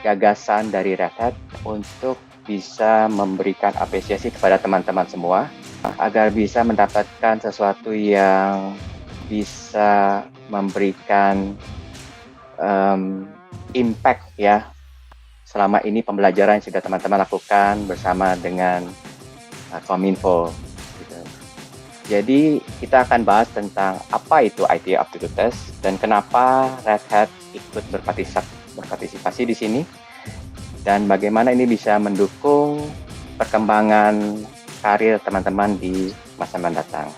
gagasan dari Red Hat untuk bisa memberikan apresiasi kepada teman-teman semua agar bisa mendapatkan sesuatu yang bisa memberikan impact ya selama ini pembelajaran yang sudah teman-teman lakukan bersama dengan Kominfo. Gitu. Jadi kita akan bahas tentang apa itu IT Aptitude Test dan kenapa Red Hat ikut berpartisipasi di sini dan bagaimana ini bisa mendukung perkembangan karir teman-teman di masa mendatang.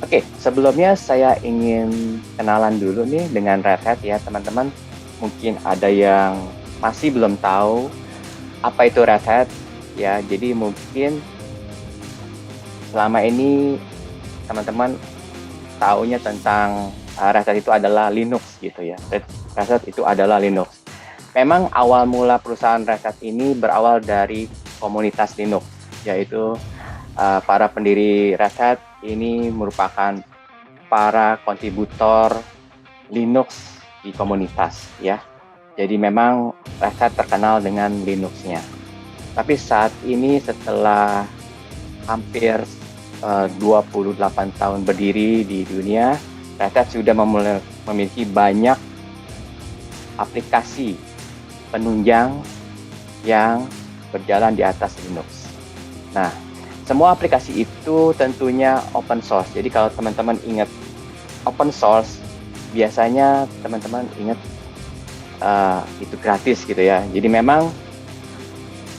Oke, sebelumnya saya ingin kenalan dulu nih dengan Red Hat ya teman-teman. Mungkin ada yang masih belum tahu apa itu Red Hat ya. Jadi mungkin selama ini teman-teman taunya tentang Red Hat itu adalah Linux gitu ya. Red Hat itu adalah Linux. Memang awal mula perusahaan Red Hat ini berawal dari komunitas Linux, yaitu para pendiri Red Hat ini merupakan para kontributor Linux di komunitas ya. Jadi memang Red Hat terkenal dengan Linux-nya. Tapi saat ini setelah hampir 28 tahun berdiri di dunia, Red Hat sudah memiliki banyak aplikasi penunjang yang berjalan di atas Linux. Nah, semua aplikasi itu tentunya open source. Jadi kalau teman-teman ingat open source, biasanya teman-teman ingat itu gratis gitu ya. Jadi memang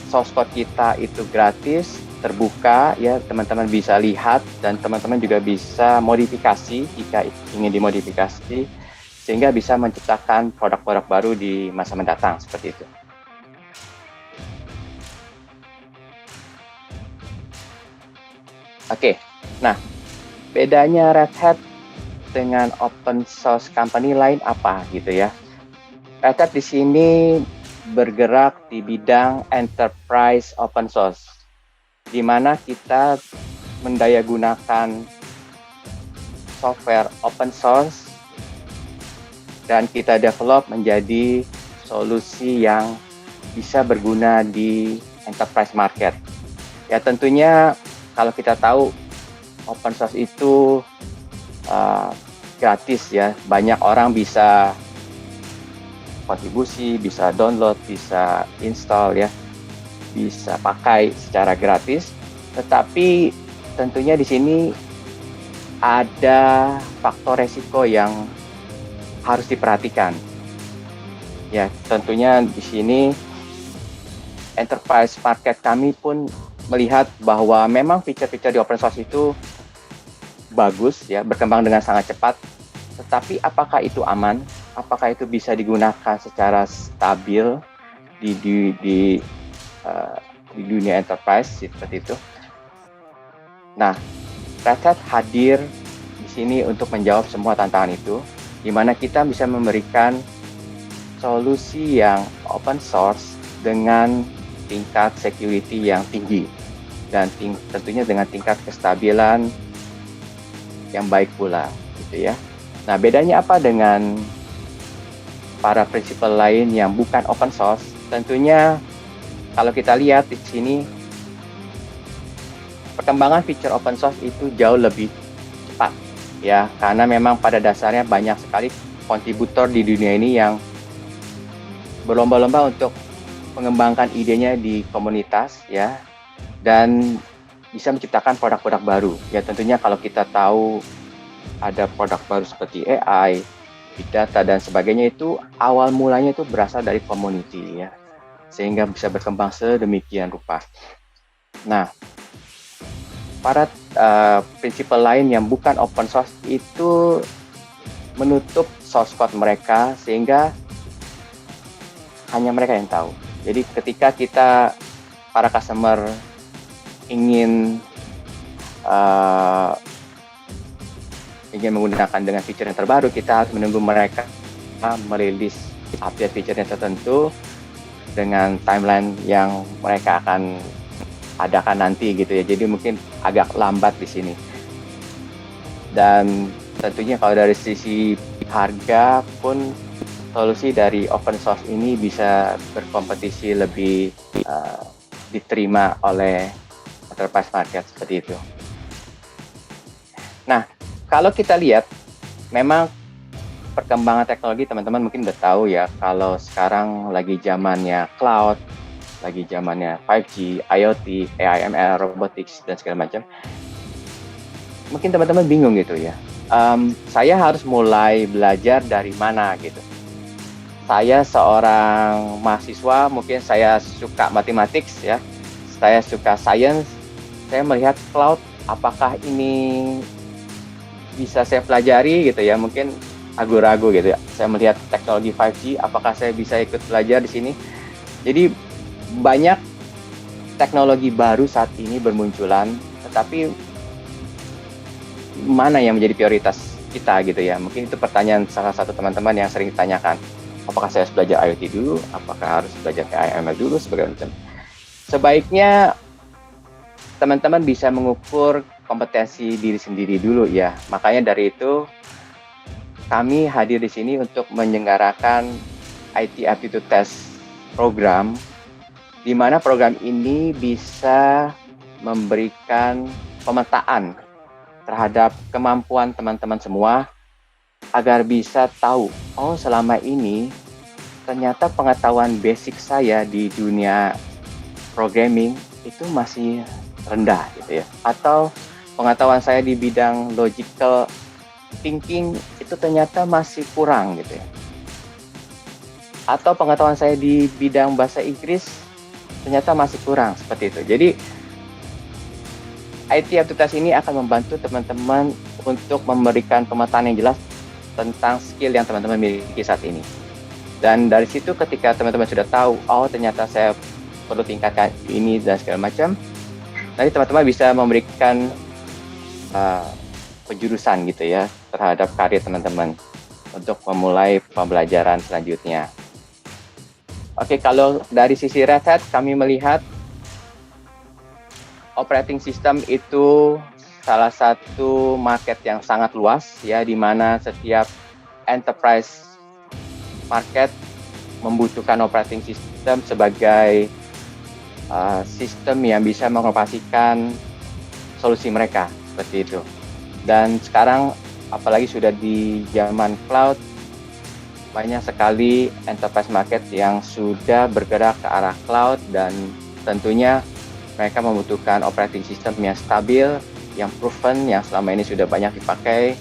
source code kita itu gratis, terbuka ya, teman-teman bisa lihat dan teman-teman juga bisa modifikasi jika ingin dimodifikasi sehingga bisa menciptakan produk-produk baru di masa mendatang seperti itu. Oke, nah bedanya Red Hat dengan open source company lain apa gitu ya? Red Hat di sini bergerak di bidang enterprise open source, di mana kita mendayagunakan software open source dan kita develop menjadi solusi yang bisa berguna di enterprise market. Ya tentunya kalau kita tahu open source itu gratis ya, banyak orang bisa kontribusi, bisa download, bisa install ya, bisa pakai secara gratis. Tetapi tentunya di sini ada faktor resiko yang harus diperhatikan. Ya, tentunya di sini enterprise market kami pun melihat bahwa memang fitur-fitur di open source itu bagus ya, berkembang dengan sangat cepat. Tetapi apakah itu aman? Apakah itu bisa digunakan secara stabil di dunia enterprise seperti itu? Nah, Red Hat hadir di sini untuk menjawab semua tantangan itu, di mana kita bisa memberikan solusi yang open source dengan tingkat security yang tinggi dan tentunya dengan tingkat kestabilan yang baik pula, gitu ya. Nah, bedanya apa dengan para prinsipal lain yang bukan open source? Tentunya kalau kita lihat di sini perkembangan fitur open source itu jauh lebih cepat ya, karena memang pada dasarnya banyak sekali kontributor di dunia ini yang berlomba-lomba untuk mengembangkan idenya di komunitas ya, dan bisa menciptakan produk-produk baru. Ya tentunya kalau kita tahu ada produk baru seperti AI, big data dan sebagainya, itu awal mulanya itu berasal dari community ya, sehingga bisa berkembang sedemikian rupa. Nah, para prinsipal lain yang bukan open source itu menutup source code mereka sehingga hanya mereka yang tahu. Jadi ketika kita para customer ingin menggunakan dengan fitur yang terbaru, kita harus menunggu mereka merilis update fiturnya tertentu dengan timeline yang mereka akan adakan nanti gitu ya. Jadi mungkin agak lambat di sini. Dan tentunya kalau dari sisi harga pun solusi dari open source ini bisa berkompetisi lebih diterima oleh enterprise market seperti itu. Nah, kalau kita lihat, memang perkembangan teknologi teman-teman mungkin udah tahu ya, kalau sekarang lagi zamannya cloud, lagi zamannya 5G, IoT, AI, ML, robotics, dan segala macam. Mungkin teman-teman bingung gitu ya, saya harus mulai belajar dari mana gitu. Saya seorang mahasiswa, mungkin saya suka mathematics ya, saya suka science, saya melihat cloud, apakah ini bisa saya pelajari gitu ya, mungkin ragu-ragu gitu ya. Saya melihat teknologi 5G, apakah saya bisa ikut belajar di sini? Jadi banyak teknologi baru saat ini bermunculan, tetapi mana yang menjadi prioritas kita gitu ya? Mungkin itu pertanyaan salah satu teman-teman yang sering ditanyakan. Apakah saya harus belajar IoT dulu? Apakah harus belajar AI ML dulu? Sebagainya macam. Sebaiknya teman-teman bisa mengukur kompetensi diri sendiri dulu ya. Makanya dari itu kami hadir di sini untuk menyelenggarakan IT Aptitude Test program, di mana program ini bisa memberikan pemetaan terhadap kemampuan teman-teman semua agar bisa tahu, oh selama ini ternyata pengetahuan basic saya di dunia programming itu masih rendah gitu ya. Atau pengetahuan saya di bidang logical thinking itu ternyata masih kurang gitu ya. Atau pengetahuan saya di bidang bahasa Inggris ternyata masih kurang seperti itu. Jadi IT Aptitude ini akan membantu teman-teman untuk memberikan pemetaan yang jelas tentang skill yang teman-teman miliki saat ini. Dan dari situ ketika teman-teman sudah tahu, oh ternyata saya perlu tingkatkan ini dan segala macam, nanti teman-teman bisa memberikan penjurusan gitu ya terhadap karir teman-teman untuk memulai pembelajaran selanjutnya. Oke, kalau dari sisi Red Hat kami melihat operating system itu salah satu market yang sangat luas ya, di mana setiap enterprise market membutuhkan operating system sebagai sistem yang bisa mengoperasikan solusi mereka seperti itu. Dan sekarang apalagi sudah di zaman cloud, banyak sekali enterprise market yang sudah bergerak ke arah cloud, dan tentunya mereka membutuhkan operating system yang stabil, yang proven, yang selama ini sudah banyak dipakai,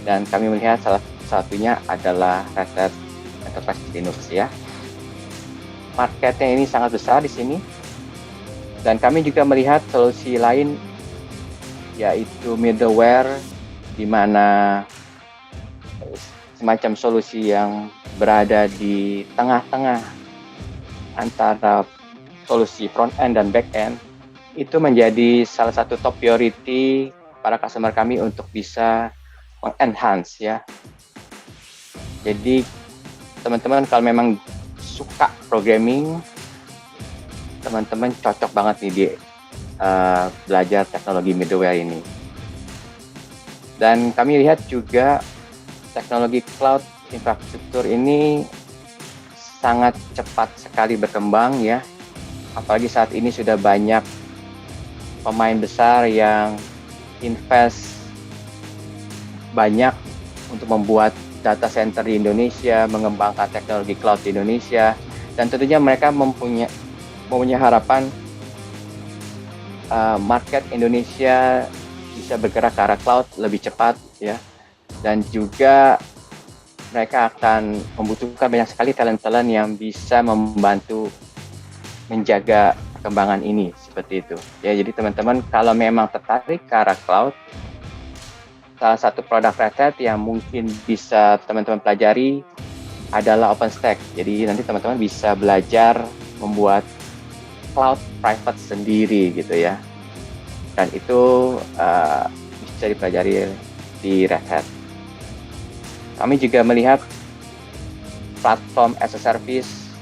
dan kami melihat salah satunya adalah Red Hat Enterprise Linux ya. Marketnya ini sangat besar di sini, dan kami juga melihat solusi lain yaitu middleware, di mana semacam solusi yang berada di tengah-tengah antara solusi front end dan back end, itu menjadi salah satu top priority para customer kami untuk bisa mengenhance ya. Jadi teman-teman kalau memang suka programming, teman-teman cocok banget nih di belajar teknologi middleware ini. Dan kami lihat juga teknologi cloud infrastruktur ini sangat cepat sekali berkembang ya. Apalagi saat ini sudah banyak pemain besar yang invest banyak untuk membuat data center di Indonesia, mengembangkan teknologi cloud di Indonesia, dan tentunya mereka mempunyai harapan market Indonesia bisa bergerak ke arah cloud lebih cepat ya, dan juga mereka akan membutuhkan banyak sekali talent-talent yang bisa membantu menjaga perkembangan ini seperti itu ya. Jadi teman-teman kalau memang tertarik ke arah cloud, salah satu produk Red Hat yang mungkin bisa teman-teman pelajari adalah OpenStack. Jadi nanti teman-teman bisa belajar membuat cloud private sendiri gitu ya, dan itu bisa dipelajari di Red Hat. Kami juga melihat platform as a service,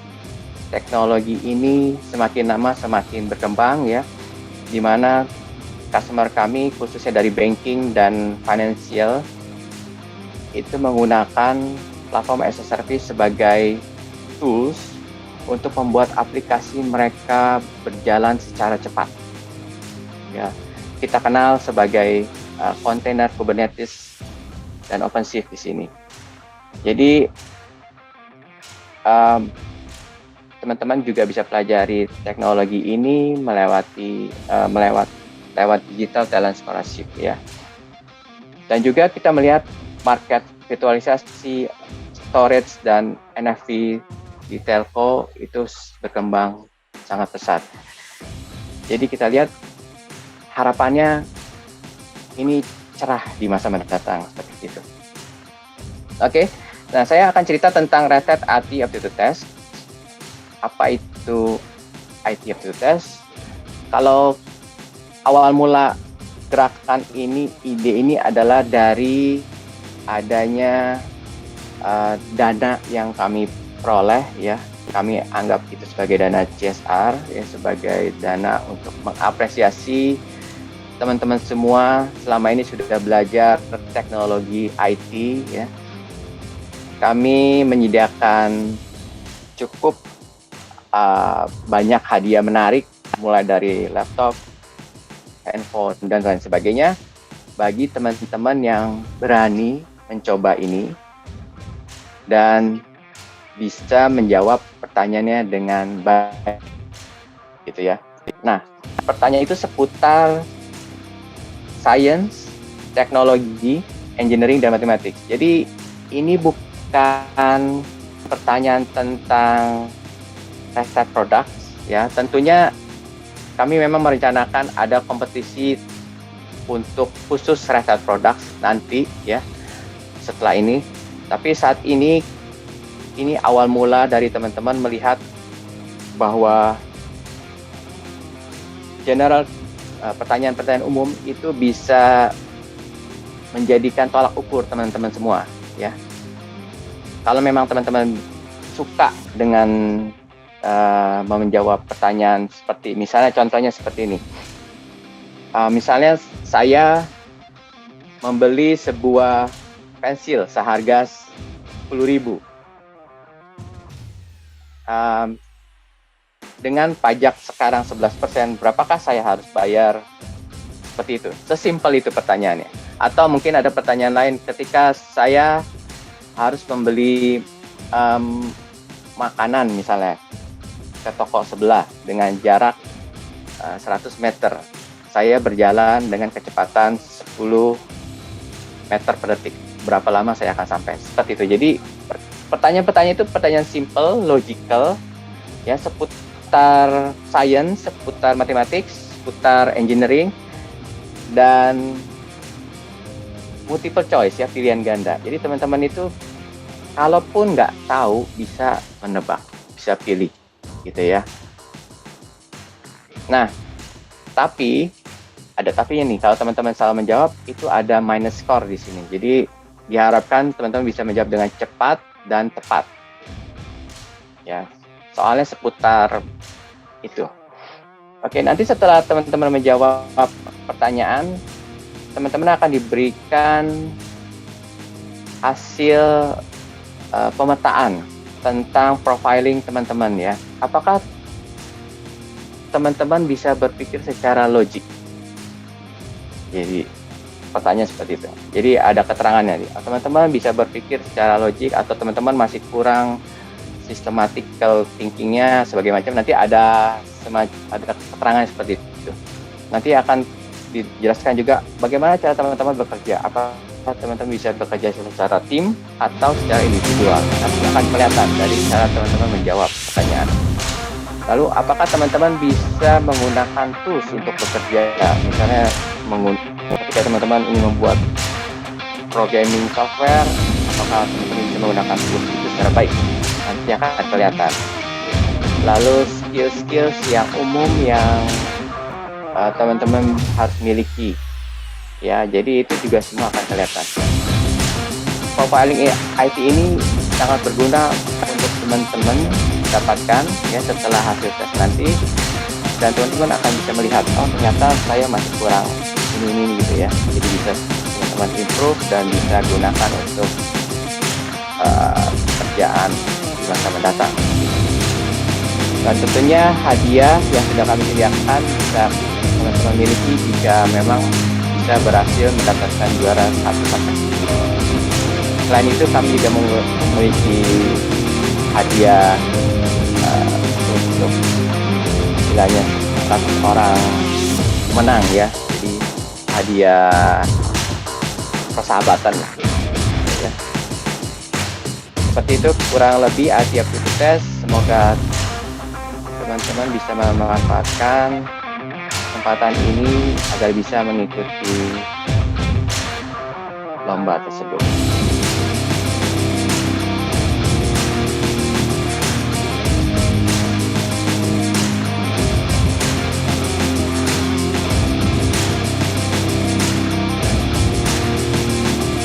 teknologi ini semakin lama semakin berkembang ya, di mana customer kami khususnya dari banking dan financial itu menggunakan platform as a service sebagai tools untuk membuat aplikasi mereka berjalan secara cepat. Ya, kita kenal sebagai container Kubernetes dan OpenShift di sini. Jadi teman-teman juga bisa pelajari teknologi ini lewat Digital Talent Scholarship ya. Dan juga kita melihat market virtualisasi, storage dan NFT di telco itu berkembang sangat pesat. Jadi kita lihat harapannya ini cerah di masa mendatang seperti itu. Oke, nah saya akan cerita tentang Red Hat IT Aptitude Test. Apa itu IT Aptitude Test? Kalau awal mula gerakan ini, ide ini adalah dari adanya dana yang kami peroleh ya. Kami anggap itu sebagai dana CSR ya, sebagai dana untuk mengapresiasi teman-teman semua selama ini sudah belajar teknologi IT ya. Kami menyediakan cukup banyak hadiah menarik, mulai dari laptop, handphone, dan lain sebagainya bagi teman-teman yang berani mencoba ini dan bisa menjawab pertanyaannya dengan baik, gitu ya. Nah, pertanyaan itu seputar science, teknologi, engineering, dan matematik. Jadi ini bukan pertanyaan tentang Red Hat products ya. Tentunya kami memang merencanakan ada kompetisi untuk khusus Red Hat products nanti ya setelah ini. Tapi saat ini awal mula dari teman-teman melihat bahwa general pertanyaan-pertanyaan umum itu bisa menjadikan tolak ukur teman-teman semua ya. Kalau memang teman-teman suka dengan menjawab pertanyaan seperti misalnya contohnya seperti ini. Misalnya saya membeli sebuah pensil seharga 10.000 dengan pajak sekarang 11%, berapakah saya harus bayar? Seperti itu. Sesimpel itu pertanyaannya. Atau mungkin ada pertanyaan lain ketika saya harus membeli makanan misalnya ke toko sebelah dengan jarak 100 meter. Saya berjalan dengan kecepatan 10 meter per detik. Berapa lama saya akan sampai? Seperti itu. Jadi pertanyaan-pertanyaan itu pertanyaan simple, logical, ya, seputar science, seputar matematik, seputar engineering, dan multiple choice ya, pilihan ganda. Jadi teman-teman itu kalaupun nggak tahu bisa menebak, bisa pilih, gitu ya. Nah, tapi ada tapinya nih. Kalau teman-teman salah menjawab, itu ada minus score di sini. Jadi diharapkan teman-teman bisa menjawab dengan cepat dan tepat. Ya, soalnya seputar itu. Oke, nanti setelah teman-teman menjawab pertanyaan, teman-teman akan diberikan hasil pemetaan tentang profiling teman-teman ya. Apakah teman-teman bisa berpikir secara logik? Jadi pertanyaan seperti itu. Jadi ada keterangannya. Teman-teman bisa berpikir secara logik atau teman-teman masih kurang systematical thinkingnya sebagai macam, nanti ada keterangan seperti itu. Nanti akan dijelaskan juga bagaimana cara teman-teman bekerja. Apa teman-teman bisa bekerja secara tim atau secara individual. Nanti akan kelihatan dari cara teman-teman menjawab pertanyaan. Lalu apakah teman-teman bisa menggunakan tools untuk bekerja? Misalnya ketika teman-teman ingin membuat programming software, apakah teman-teman bisa menggunakan tools itu secara baik? Nanti akan kelihatan. Lalu skill-skill yang umum yang teman-teman harus miliki. Ya, jadi itu juga semua akan kelihatan. Profiling IT ini sangat berguna untuk teman-teman dapatkan ya setelah hasil tes nanti, dan teman-teman akan bisa melihat, oh ternyata saya masih kurang ini gitu ya. Jadi bisa teman-teman teman-teman improve dan bisa gunakan untuk pekerjaan di masa mendatang. Dan tentunya hadiah yang sudah kami sediakan bisa teman-teman miliki jika memang bisa berhasil mendapatkan juara satu paket. Selain itu kami juga memiliki hadiah untuk istilahnya 100 orang menang ya, jadi hadiah persahabatan lah ya. Seperti itu kurang lebih Asia Aktivitas. Semoga teman-teman bisa memanfaatkan kesempatan ini agar bisa mengikuti lomba tersebut.